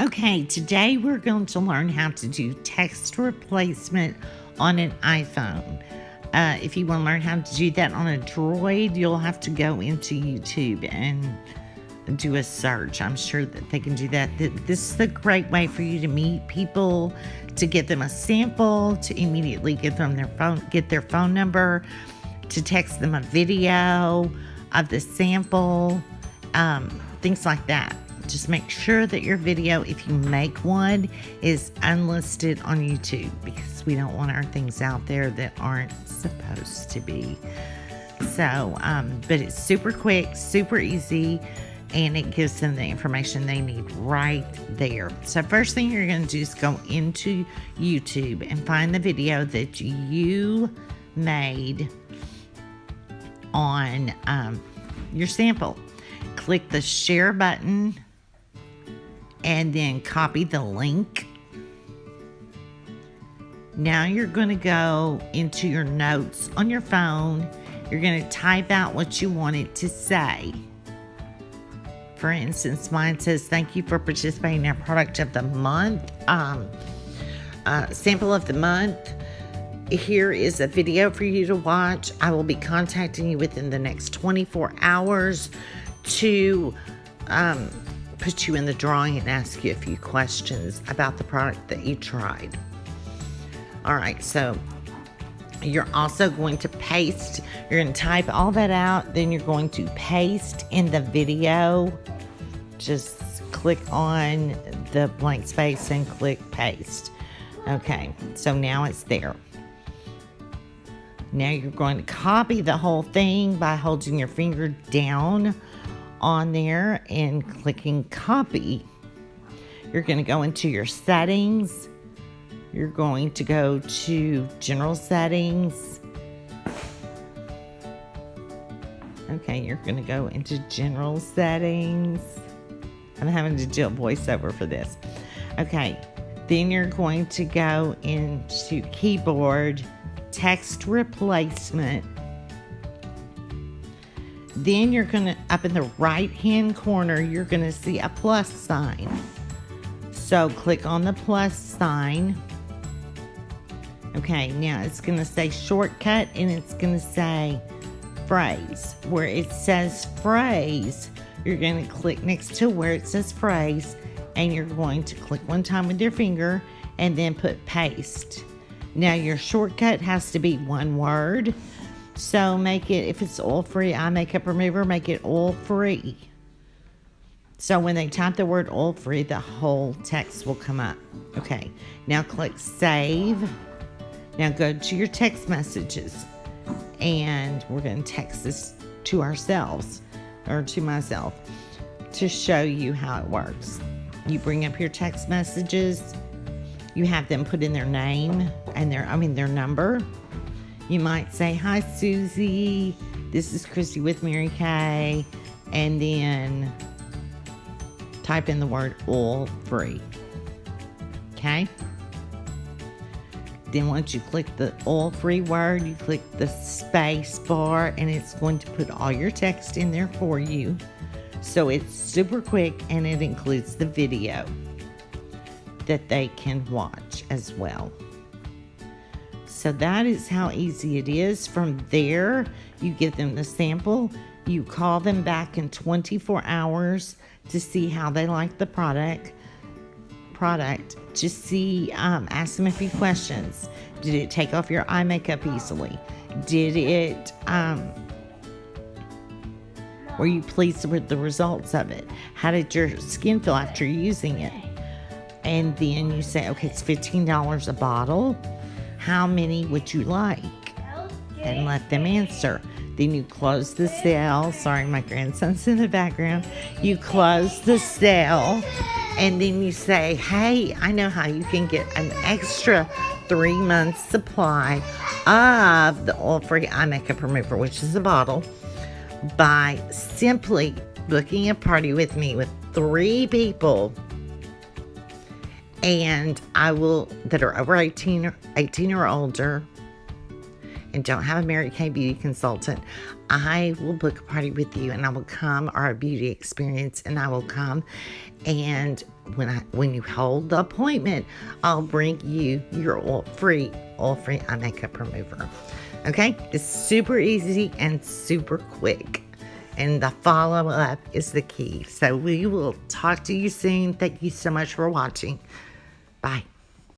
Okay, today we're going to learn how to do text replacement on an iPhone. If you want to learn how to do that on a Droid, you'll have to go into YouTube and do a search. I'm sure that they can do that. This is a great way for you to meet people, to get them a sample, to immediately give them their phone number, to text them a video of the sample, things like that. Just make sure that your video, if you make one, is unlisted on YouTube, because we don't want our things out there that aren't supposed to be. So, but it's super quick, super easy, and it gives them the information they need right there. So first thing you're going to do is go into YouTube and find the video that you made on your sample. Click the share button and then copy the link. Now you're going to go into your notes on your phone. You're going to type out what you want it to say. For instance, mine says, "Thank you for participating in our product of the month, sample of the month. Here is a video for you to watch. I will be contacting you within the next 24 hours to put you in the drawing and ask you a few questions about the product that you tried." All right, so you're also going to paste. You're going to type all that out. Then you're going to paste in the video. Just click on the blank space and click paste. Okay, so now it's there. Now you're going to copy the whole thing by holding your finger down on there and clicking copy. You're going to go into your settings. You're going to go to general settings. Okay, you're going to go into general settings. I'm having to do a voiceover for this. Okay, then you're going to go into keyboard, text replacement. Then you're going to, up in the right hand corner, you're going to see a plus sign. So click on the plus sign. Okay, now it's going to say shortcut and it's going to say phrase. Where it says phrase, you're going to click next to where it says phrase, and you're going to click one time with your finger and then put paste. Now your shortcut has to be one word. So make it, if it's oil-free eye makeup remover, make it oil-free. So when they type the word oil-free, the whole text will come up. Okay, now click save. Now go to your text messages, and we're going to text this to ourselves, or to myself, to show you how it works. You bring up your text messages. You have them put in their name and their number. You might say, "Hi, Susie. This is Christy with Mary Kay," and then type in the word oil-free. Okay? Then once you click the oil-free word, you click the space bar, and it's going to put all your text in there for you. So it's super quick, and it includes the video that they can watch as well. So that is how easy it is. From there, you give them the sample. You call them back in 24 hours to see how they like the product. To see, ask them a few questions. Did it take off your eye makeup easily? Did it, were you pleased with the results of it? How did your skin feel after using it? And then you say, okay, it's $15 a bottle. How many would you like? And let them answer. Then you close the sale. Sorry, my grandson's in the background. You close the sale, and then you say, "Hey, I know how you can get an extra 3 months supply of the oil-free eye makeup remover," which is a bottle, by simply booking a party with me with 3 people, and that are over 18 or older, and don't have a Mary Kay beauty consultant, I will book a party with you, and I will come, or a beauty experience, and I will come, and when you hold the appointment, I'll bring you your oil-free eye makeup remover. Okay, it's super easy and super quick. And the follow-up is the key. So we will talk to you soon. Thank you so much for watching. Bye.